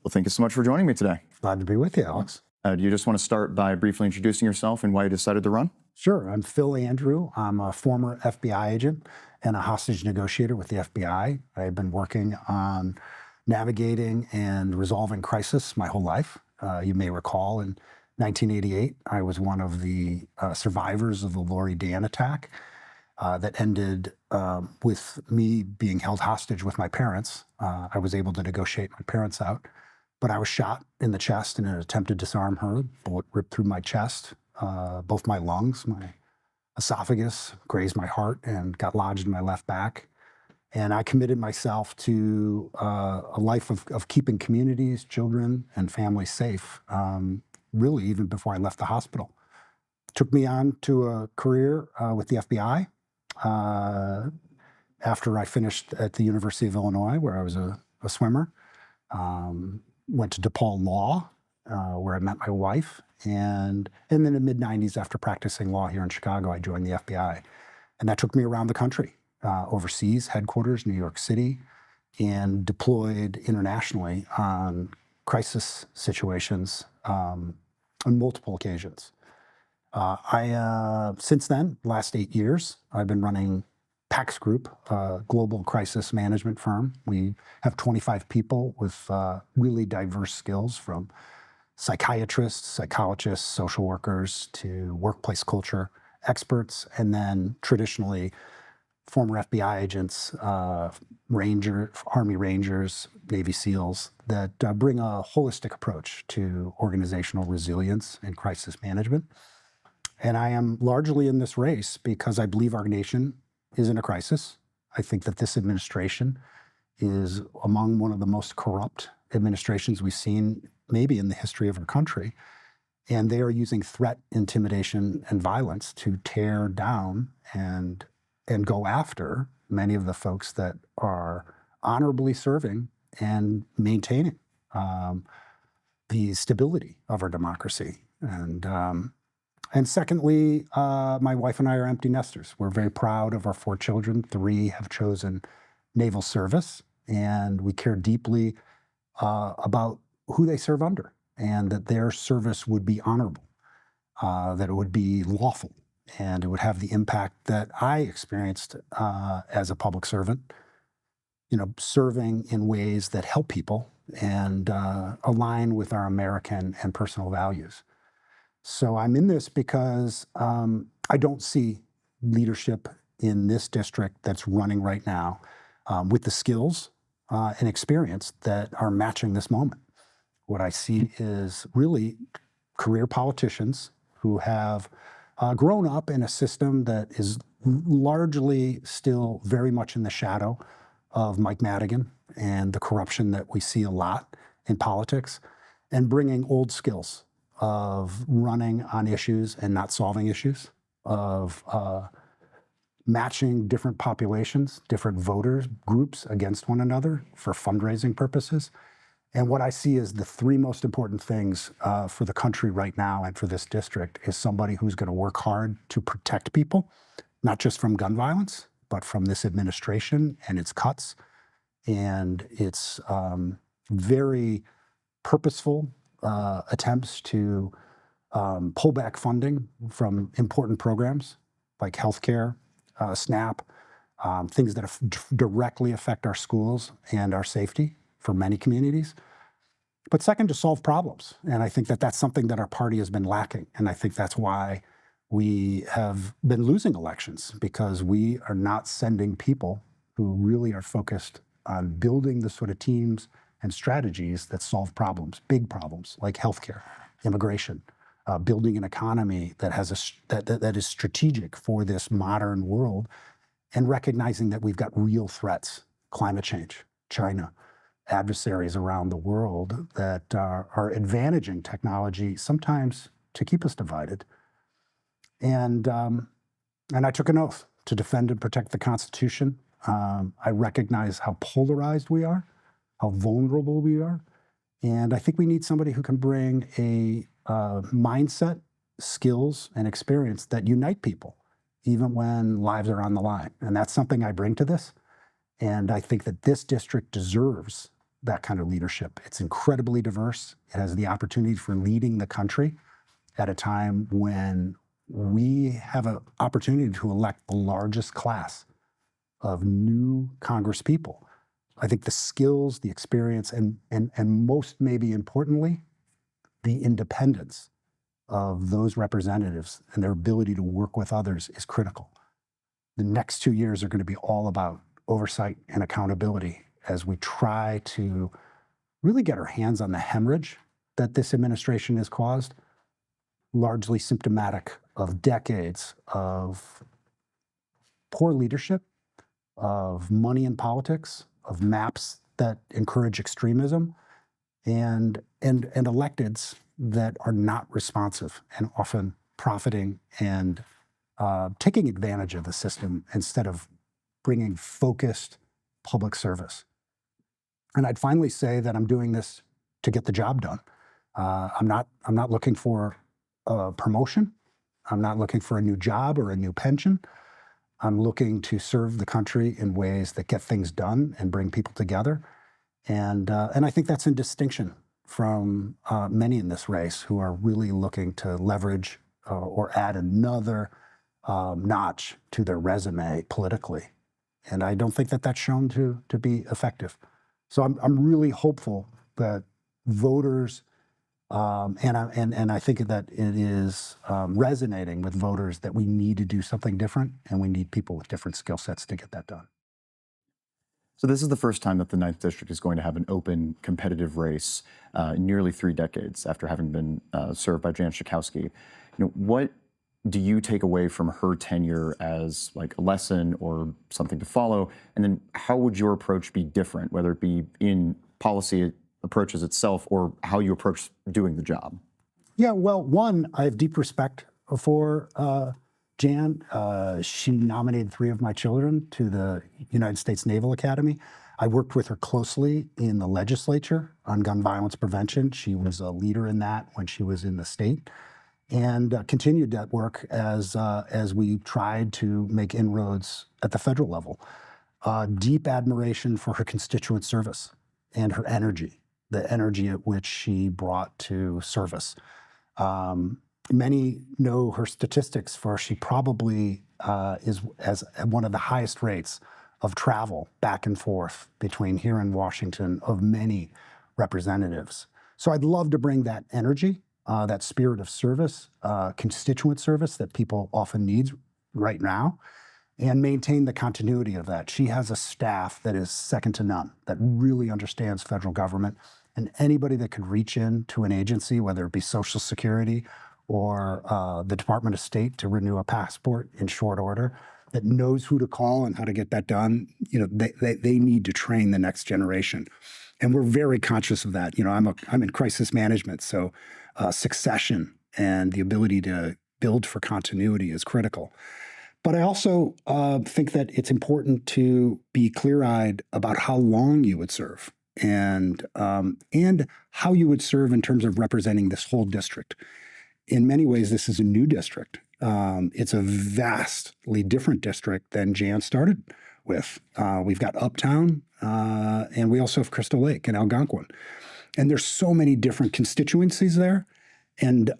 Well, thank you so much for joining me today. Glad to be with you, Alex. Do you just want to start by briefly introducing yourself and why you decided to run? Sure. I'm Phil Andrew. I'm a former FBI agent and a hostage negotiator with the FBI. I've been working on navigating and resolving crisis my whole life. You may recall in 1988, I was one of the survivors of the Lori Dan attack that ended with me being held hostage with my parents. I was able to negotiate my parents out, but I was shot in the chest in an attempt to disarm her. Bullet ripped through my chest, both my lungs, my esophagus, grazed my heart, and got lodged in my left back. And I committed myself to a life of keeping communities, children, and families safe, really even before I left the hospital. Took me on to a career with the FBI. After I finished at the University of Illinois, where I was a swimmer, went to DePaul Law, where I met my wife, and then in the mid-90s, after practicing law here in Chicago, I joined the FBI. And that took me around the country, overseas, headquarters, New York City, and deployed internationally on crisis situations on multiple occasions. Since then, last 8 years, I've been running PAX Group, a global crisis management firm. We have 25 people with really diverse skills, from psychiatrists, psychologists, social workers, to workplace culture experts, and then traditionally former FBI agents, Army Rangers, Navy SEALs, that bring a holistic approach to organizational resilience and crisis management. And I am largely in this race because I believe our nation is in a crisis. I think that this administration is among one of the most corrupt administrations we've seen maybe in the history of our country. And they are using threat, intimidation, and violence to tear down and go after many of the folks that are honorably serving and maintaining the stability of our democracy. And secondly, my wife and I are empty nesters. We're very proud of our 4 children. 3 have chosen naval service, and we care deeply about who they serve under, and that their service would be honorable, that it would be lawful, and it would have the impact that I experienced as a public servant, serving in ways that help people and align with our American and personal values. So I'm in this because I don't see leadership in this district that's running right now with the skills and experience that are matching this moment. What I see is really career politicians who have grown up in a system that is largely still very much in the shadow of Mike Madigan and the corruption that we see a lot in politics, and bringing old skills of running on issues and not solving issues, of matching different populations, different voters groups against one another for fundraising purposes. And what I see as the 3 most important things for the country right now and for this district is somebody who's going to work hard to protect people, not just from gun violence, but from this administration and its cuts and its very purposeful attempts to pull back funding from important programs like healthcare, SNAP, things that directly affect our schools and our safety for many communities. But second, to solve problems. And I think that that's something that our party has been lacking. And I think that's why we have been losing elections, because we are not sending people who really are focused on building the sort of teams and strategies that solve problems, big problems like healthcare, immigration, building an economy that has that is strategic for this modern world, and recognizing that we've got real threats: climate change, China, adversaries around the world that are advantaging technology sometimes to keep us divided. And I took an oath to defend and protect the Constitution. I recognize how polarized we are, how vulnerable we are. And I think we need somebody who can bring a mindset, skills, and experience that unite people, even when lives are on the line. And that's something I bring to this. And I think that this district deserves that kind of leadership. It's incredibly diverse. It has the opportunity for leading the country at a time when we have an opportunity to elect the largest class of new Congress people. I think the skills, the experience, and most maybe importantly, the independence of those representatives and their ability to work with others is critical. The next 2 years are going to be all about oversight and accountability as we try to really get our hands on the hemorrhage that this administration has caused, largely symptomatic of decades of poor leadership, of money in politics, of maps that encourage extremism, and electeds that are not responsive and often profiting and taking advantage of the system instead of bringing focused public service. And I'd finally say that I'm doing this to get the job done. I'm not looking for a promotion. I'm not looking for a new job or a new pension. I'm looking to serve the country in ways that get things done and bring people together. And I think that's in distinction from many in this race who are really looking to leverage or add another notch to their resume politically. And I don't think that that's shown to be effective. So I'm really hopeful that voters, and I think that it is resonating with voters that we need to do something different, and we need people with different skill sets to get that done. So this is the first time that the 9th District is going to have an open, competitive race in nearly 3 decades after having been served by Jan Schakowsky. What do you take away from her tenure as like a lesson or something to follow? And then how would your approach be different, whether it be in policy approaches itself or how you approach doing the job? Yeah, well, one, I have deep respect for Jan. She nominated 3 of my children to the United States Naval Academy. I worked with her closely in the legislature on gun violence prevention. She was a leader in that when she was in the state, and continued that work as we tried to make inroads at the federal level. Deep admiration for her constituent service and her energy, the energy at which she brought to service. Many know her statistics for she probably is as one of the highest rates of travel back and forth between here and Washington of many representatives. So I'd love to bring that energy, that spirit of service, constituent service that people often need right now, and maintain the continuity of that. She has a staff that is second to none, that really understands federal government, and anybody that could reach in to an agency, whether it be Social Security or the Department of State to renew a passport in short order, that knows who to call and how to get that done, they need to train the next generation. And we're very conscious of that. I'm in crisis management, so succession and the ability to build for continuity is critical. But I also think that it's important to be clear-eyed about how long you would serve and how you would serve in terms of representing this whole district. In many ways, this is a new district. It's a vastly different district than Jan started with. We've got Uptown, and we also have Crystal Lake and Algonquin. And there's so many different constituencies there and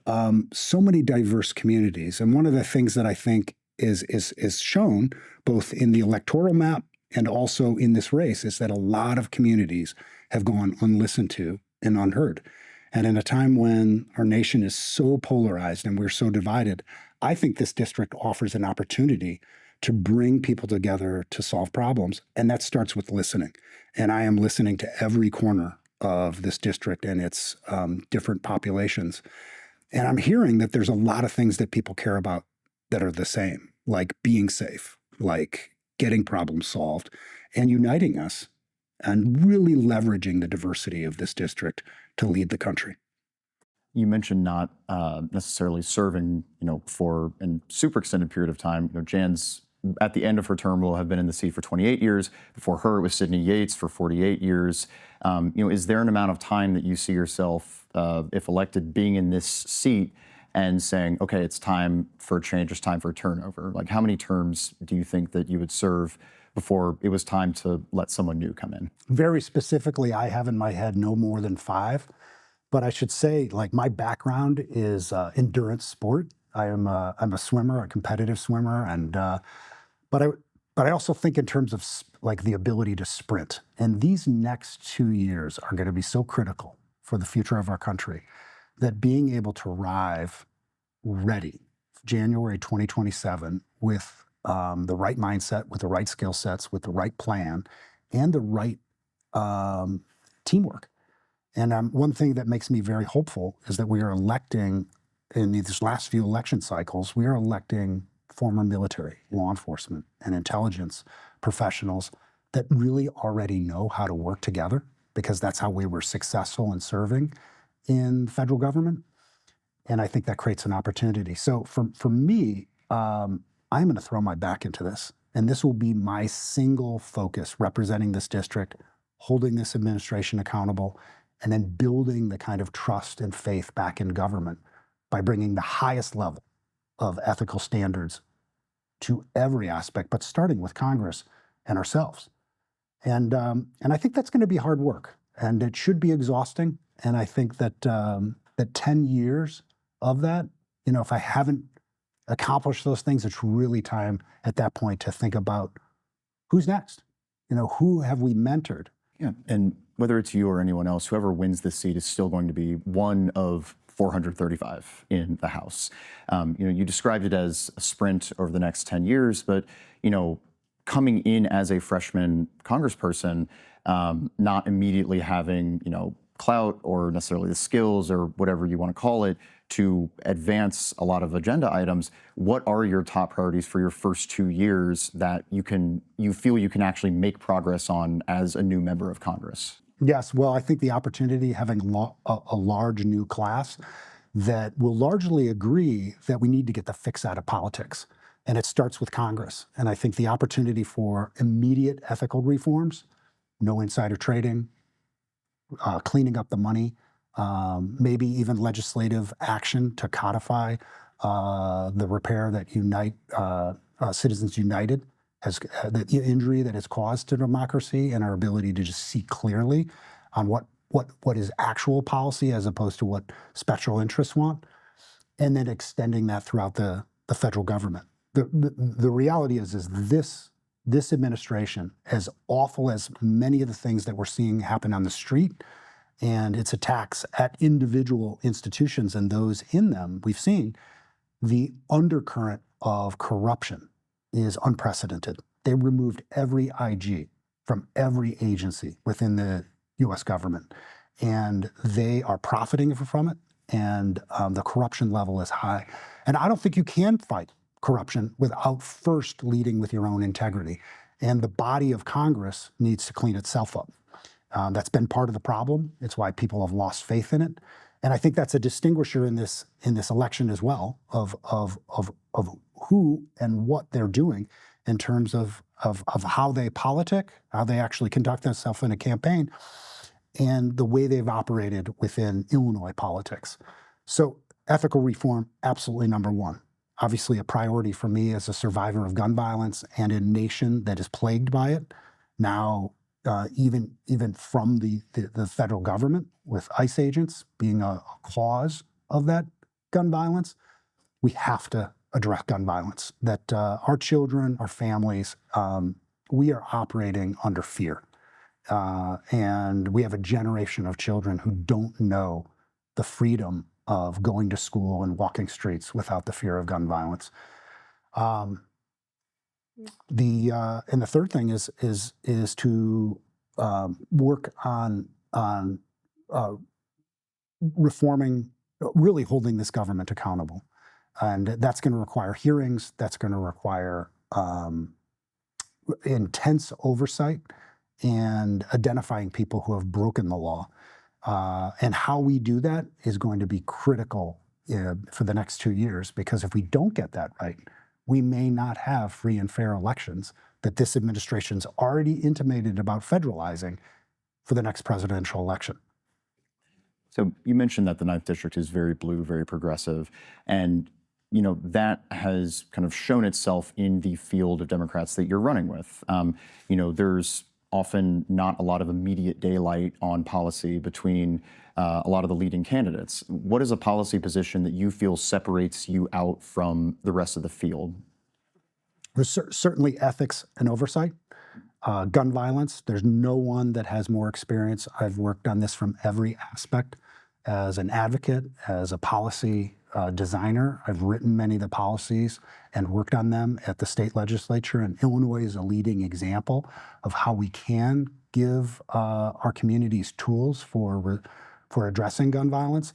so many diverse communities. And one of the things that I think is shown both in the electoral map and also in this race is that a lot of communities have gone unlistened to and unheard. And in a time when our nation is so polarized and we're so divided, I think this district offers an opportunity to bring people together to solve problems. And that starts with listening. And I am listening to every corner of this district and its different populations. And I'm hearing that there's a lot of things that people care about that are the same, like being safe, like getting problems solved, and uniting us, and really leveraging the diversity of this district to lead the country. You mentioned not necessarily serving, for a super extended period of time. Jan's at the end of her term will have been in the seat for 28 years. Before her, it was Sidney Yates for 48 years. Is there an amount of time that you see yourself, if elected, being in this seat and saying, okay, it's time for a change, it's time for a turnover? Like, how many terms do you think that you would serve before it was time to let someone new come in? Very specifically, I have in my head no more than 5. But I should say, like, my background is endurance sport. I'm a swimmer, a competitive swimmer, and but I but I also think in terms of like the ability to sprint. And these next 2 years are going to be so critical for the future of our country that being able to arrive ready January 2027 with the right mindset, with the right skill sets, with the right plan, and the right teamwork. And one thing that makes me very hopeful is that we are electing, in these last few election cycles, we are electing former military, law enforcement, and intelligence professionals that really already know how to work together, because that's how we were successful in serving in federal government. And I think that creates an opportunity. So for me, I'm going to throw my back into this. And this will be my single focus, representing this district, holding this administration accountable, and then building the kind of trust and faith back in government by bringing the highest level of ethical standards to every aspect, but starting with Congress and ourselves. And I think that's going to be hard work, and it should be exhausting. And I think that that 10 years of that, if I haven't accomplished those things, it's really time at that point to think about who's next. Who have we mentored? Yeah, and whether it's you or anyone else, whoever wins this seat is still going to be one of 435 in the House. You described it as a sprint over the next 10 years, but coming in as a freshman congressperson, not immediately having clout or necessarily the skills or whatever you want to call it to advance a lot of agenda items, what are your top priorities for your first 2 years that you feel you can actually make progress on as a new member of Congress? Yes, well, I think the opportunity, having a large new class that will largely agree that we need to get the fix out of politics. And it starts with Congress. And I think the opportunity for immediate ethical reforms, no insider trading, cleaning up the money, maybe even legislative action to codify the repair that Citizens United has, the injury that has caused to democracy, and our ability to just see clearly on what is actual policy as opposed to what special interests want, and then extending that throughout the federal government. The reality is this administration, as awful as many of the things that we're seeing happen on the street and its attacks at individual institutions and those in them, we've seen the undercurrent of corruption is unprecedented. They removed every IG from every agency within the U.S. government, and they are profiting from it, and the corruption level is high. And I don't think you can fight corruption without first leading with your own integrity. And the body of Congress needs to clean itself up. That's been part of the problem. It's why people have lost faith in it. And I think that's a distinguisher in this election as well of who and what they're doing in terms of how they politic, how they actually conduct themselves in a campaign, and the way they've operated within Illinois politics. So ethical reform, absolutely number one. Obviously a priority for me as a survivor of gun violence and a nation that is plagued by it. Now, even from the federal government, with ICE agents being a cause of that gun violence, we have to address gun violence. That our children, our families, we are operating under fear. And we have a generation of children who don't know the freedom of going to school and walking streets without the fear of gun violence. And the third thing is to work on reforming, really holding this government accountable, and that's going to require hearings. That's going to require intense oversight and identifying people who have broken the law. And how we do that is going to be critical for the next 2 years, because if we don't get that right, we may not have free and fair elections that this administration's already intimated about federalizing for the next presidential election. So you mentioned that the 9th District is very blue, very progressive, and that has kind of shown itself in the field of Democrats that you're running with. There's often not a lot of immediate daylight on policy between a lot of the leading candidates. What is a policy position that you feel separates you out from the rest of the field? There's certainly ethics and oversight. Gun violence, there's no one that has more experience. I've worked on this from every aspect. As an advocate, as a policy designer, I've written many of the policies and worked on them at the state legislature. And Illinois is a leading example of how we can give our communities tools for addressing gun violence.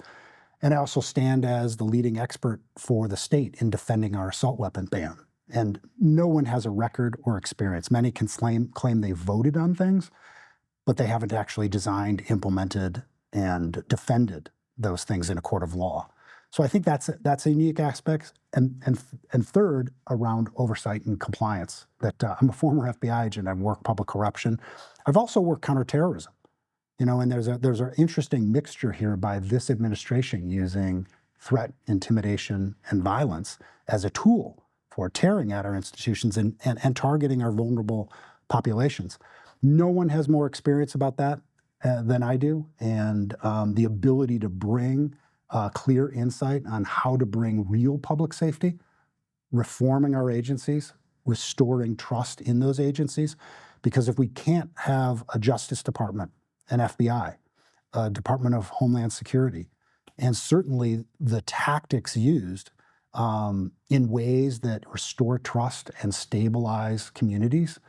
And I also stand as the leading expert for the state in defending our assault weapon ban. And no one has a record or experience. Many can claim they voted on things, but they haven't actually designed, implemented, and defended those things in a court of law. So I think that's a unique aspect. And third, around oversight and compliance. That I'm a former FBI agent. I've worked public corruption. I've also worked counterterrorism. And there's an interesting mixture here by this administration using threat, intimidation, and violence as a tool for tearing at our institutions and targeting our vulnerable populations. No one has more experience about that than I do, and the ability to bring clear insight on how to bring real public safety, reforming our agencies, restoring trust in those agencies. Because if we can't have a Justice Department, an FBI, a Department of Homeland Security, and certainly the tactics used in ways that restore trust and stabilize communities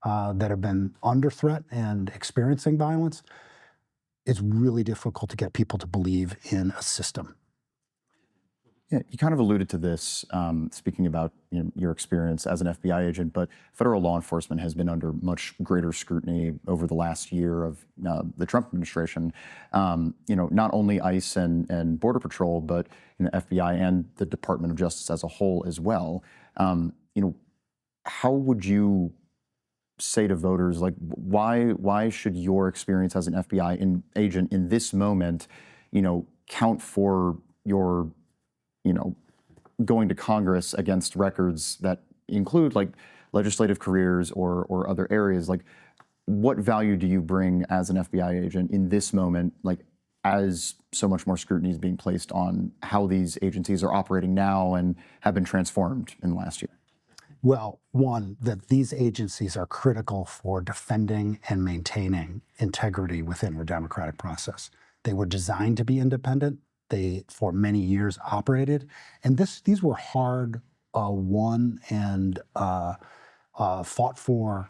that have been under threat and experiencing violence, it's really difficult to get people to believe in a system. Yeah, you kind of alluded to this, speaking about your experience as an FBI agent, but federal law enforcement has been under much greater scrutiny over the last year of the Trump administration. Not only ICE and Border Patrol, but FBI and the Department of Justice as a whole as well. How would you say to voters, like, why should your experience as an FBI agent in this moment, count for your going to Congress against records that include like legislative careers or other areas? Like, what value do you bring as an FBI agent in this moment, like as so much more scrutiny is being placed on how these agencies are operating now and have been transformed in the last year? Well, one, that these agencies are critical for defending and maintaining integrity within our democratic process. They were designed to be independent. They, for many years, operated. And these were hard won and fought for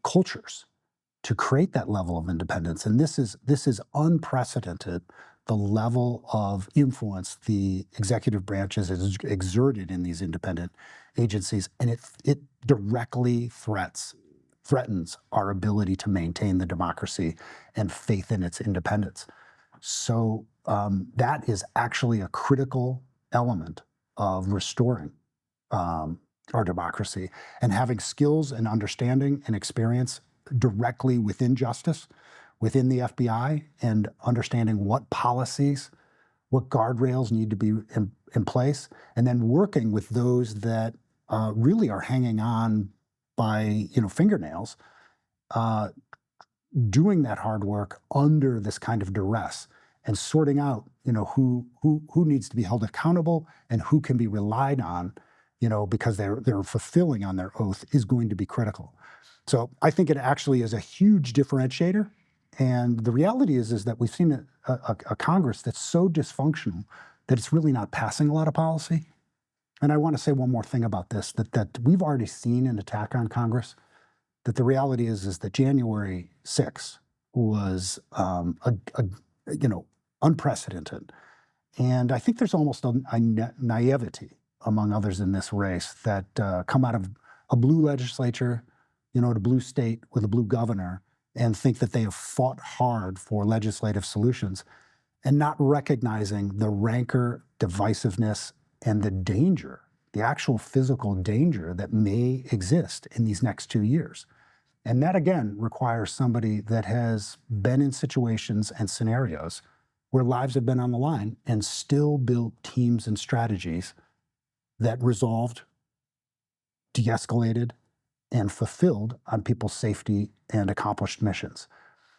cultures to create that level of independence. And this is unprecedented, the level of influence the executive branch has exerted in these independent agencies. And it directly threatens our ability to maintain the democracy and faith in its independence. So that is actually a critical element of restoring our democracy, and having skills and understanding and experience directly within justice, within the FBI, and understanding what policies, what guardrails need to be in place, and then working with those that really are hanging on by fingernails, doing that hard work under this kind of duress, and sorting out who needs to be held accountable and who can be relied on, because they're fulfilling on their oath, is going to be critical. So I think it actually is a huge differentiator. And the reality is that we've seen a Congress that's so dysfunctional that it's really not passing a lot of policy. And I want to say one more thing about this, that we've already seen an attack on Congress. That the reality is that January 6th was unprecedented. And I think there's almost a naivety among others in this race that come out of a blue legislature, a blue state with a blue governor, and think that they have fought hard for legislative solutions, and not recognizing the rancor, divisiveness, and the danger, the actual physical danger that may exist in these next 2 years. And that, again, requires somebody that has been in situations and scenarios where lives have been on the line and still built teams and strategies that resolved, de-escalated, and fulfilled on people's safety and accomplished missions.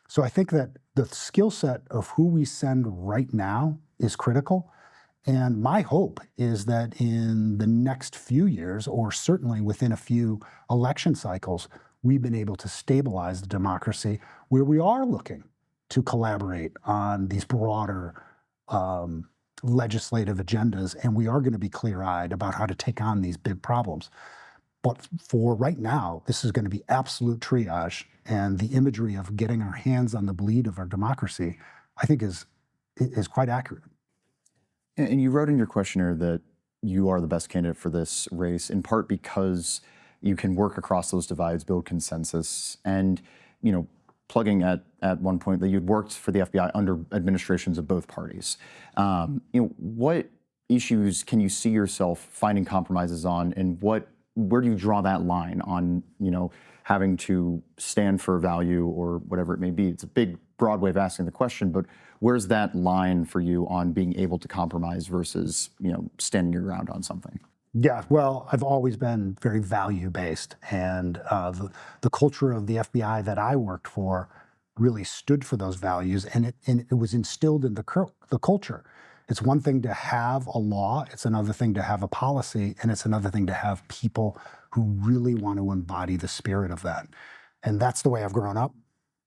So I think that the skill set of who we send right now is critical. And my hope is that in the next few years, or certainly within a few election cycles, we've been able to stabilize the democracy where we are looking to collaborate on these broader legislative agendas. And we are going to be clear-eyed about how to take on these big problems. But for right now, this is going to be absolute triage. And the imagery of getting our hands on the bleed of our democracy, I think is quite accurate. And you wrote in your questionnaire that you are the best candidate for this race, in part because you can work across those divides, build consensus, and, plugging at one point that you'd worked for the FBI under administrations of both parties. What issues can you see yourself finding compromises on, and where do you draw that line on, having to stand for value or whatever it may be? It's a big, broad way of asking the question, but where's that line for you on being able to compromise versus, standing your ground on something? Yeah, well, I've always been very value-based, and the culture of the FBI that I worked for really stood for those values, and it was instilled in the culture. It's one thing to have a law, it's another thing to have a policy, and it's another thing to have people who really want to embody the spirit of that. And that's the way I've grown up.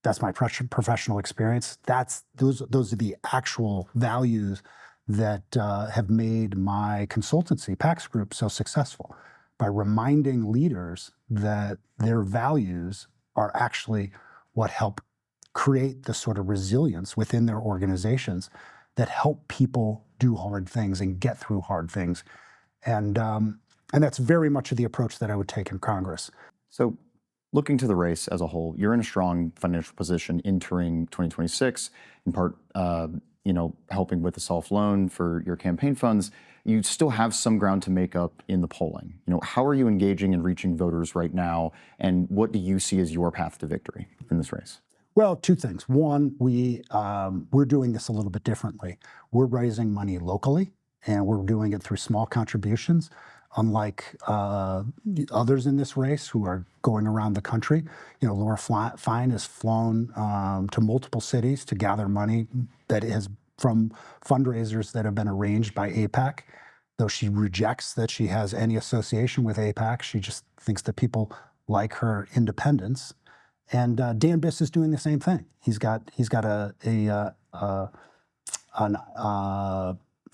That's my professional experience. Those are the actual values that have made my consultancy, PAX Group, so successful, by reminding leaders that their values are actually what help create the sort of resilience within their organizations that help people do hard things and get through hard things. And that's very much the approach that I would take in Congress. So looking to the race as a whole, you're in a strong financial position entering 2026, in part, helping with the soft loan for your campaign funds. You still have some ground to make up in the polling. How are you engaging and reaching voters right now, and what do you see as your path to victory in this race? Well, two things. One, we're doing this a little bit differently. We're raising money locally, and we're doing it through small contributions, unlike others in this race who are going around the country. Laura Fine has flown to multiple cities to gather money that is from fundraisers that have been arranged by AIPAC. Though she rejects that she has any association with AIPAC, she just thinks that people like her independence. And Dan Biss is doing the same thing. He's got an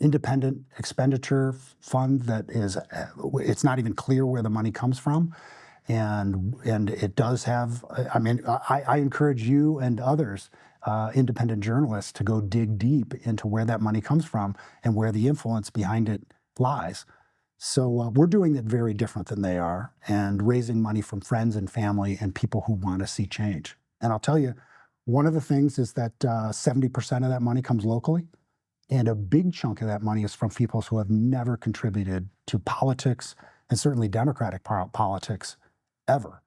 independent expenditure fund that is, it's not even clear where the money comes from. And it does have, I encourage you and others, independent journalists, to go dig deep into where that money comes from and where the influence behind it lies. So we're doing it very different than they are, and raising money from friends and family and people who want to see change. And I'll tell you, one of the things is that 70% of that money comes locally, and a big chunk of that money is from people who have never contributed to politics, and certainly Democratic politics, ever.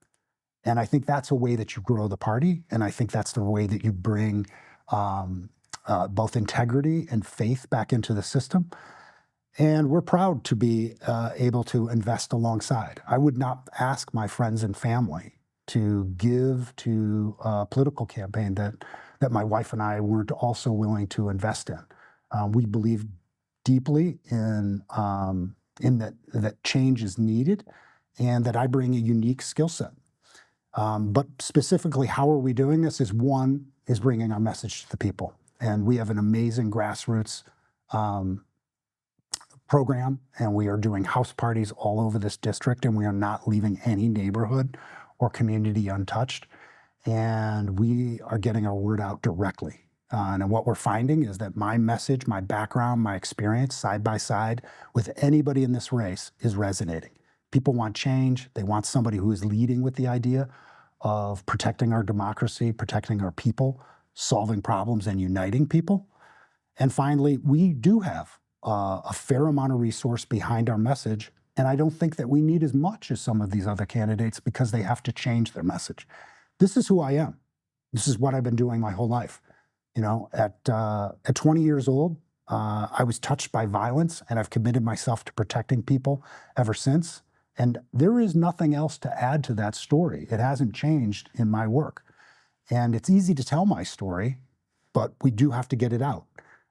And I think that's a way that you grow the party, and I think that's the way that you bring both integrity and faith back into the system. And we're proud to be able to invest alongside. I would not ask my friends and family to give to a political campaign that my wife and I weren't also willing to invest in. We believe deeply in that change is needed, and that I bring a unique skill set. But specifically, how are we doing this? One is bringing our message to the people. And we have an amazing grassroots program, and we are doing house parties all over this district, and we are not leaving any neighborhood or community untouched. And we are getting our word out directly. And what we're finding is that my message, my background, my experience, side by side with anybody in this race, is resonating. People want change. They want somebody who is leading with the idea of protecting our democracy, protecting our people, solving problems, and uniting people. And finally, we do have a fair amount of resource behind our message, and I don't think that we need as much as some of these other candidates because they have to change their message. This is who I am. This is what I've been doing my whole life. At 20 years old, I was touched by violence, and I've committed myself to protecting people ever since. And there is nothing else to add to that story. It hasn't changed in my work. And it's easy to tell my story, but we do have to get it out.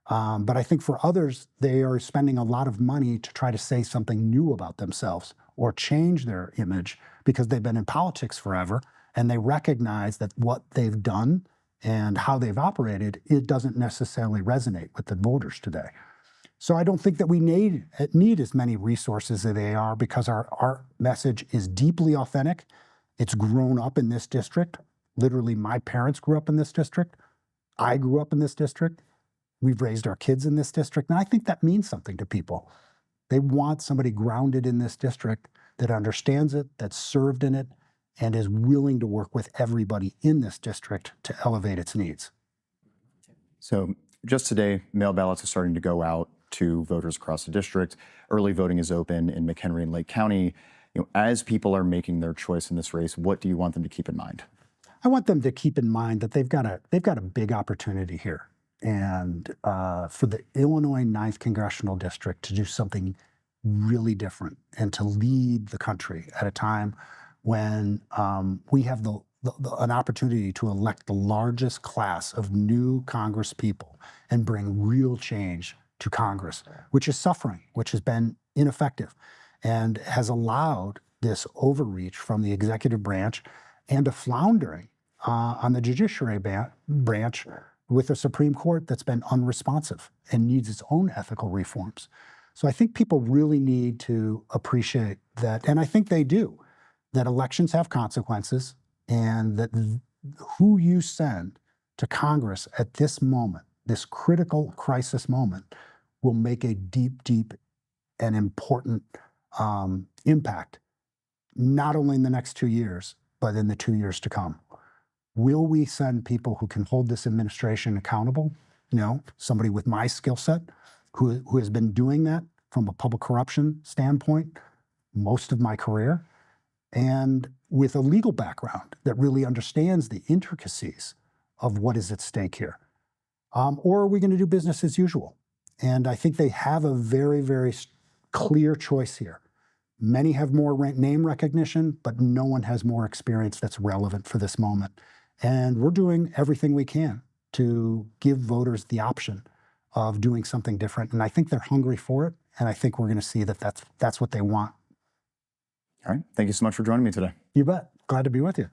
But I think for others, they are spending a lot of money to try to say something new about themselves or change their image because they've been in politics forever and they recognize that what they've done and how they've operated, it doesn't necessarily resonate with the voters today. So I don't think that we need as many resources as they are because our message is deeply authentic. It's grown up in this district. Literally, my parents grew up in this district. I grew up in this district. We've raised our kids in this district. And I think that means something to people. They want somebody grounded in this district that understands it, that's served in it, and is willing to work with everybody in this district to elevate its needs. So just today, mail ballots are starting to go out to voters across the district. Early voting is open in McHenry and Lake County. As people are making their choice in this race, what do you want them to keep in mind? I want them to keep in mind that they've got a big opportunity here, and for the Illinois 9th Congressional District to do something really different and to lead the country at a time when we have an opportunity to elect the largest class of new Congress people and bring real change to Congress, which is suffering, which has been ineffective, and has allowed this overreach from the executive branch and a floundering on the judiciary branch with a Supreme Court that's been unresponsive and needs its own ethical reforms. So I think people really need to appreciate that, and I think they do, that elections have consequences and that who you send to Congress at this moment, this critical crisis moment, will make a deep, deep and important impact, not only in the next 2 years, but in the 2 years to come. Will we send people who can hold this administration accountable? Somebody with my skill set who has been doing that from a public corruption standpoint most of my career, and with a legal background that really understands the intricacies of what is at stake here? Or are we going to do business as usual? And I think they have a very, very clear choice here. Many have more name recognition, but no one has more experience that's relevant for this moment. And we're doing everything we can to give voters the option of doing something different. And I think they're hungry for it. And I think we're going to see that that's what they want. All right. Thank you so much for joining me today. You bet. Glad to be with you.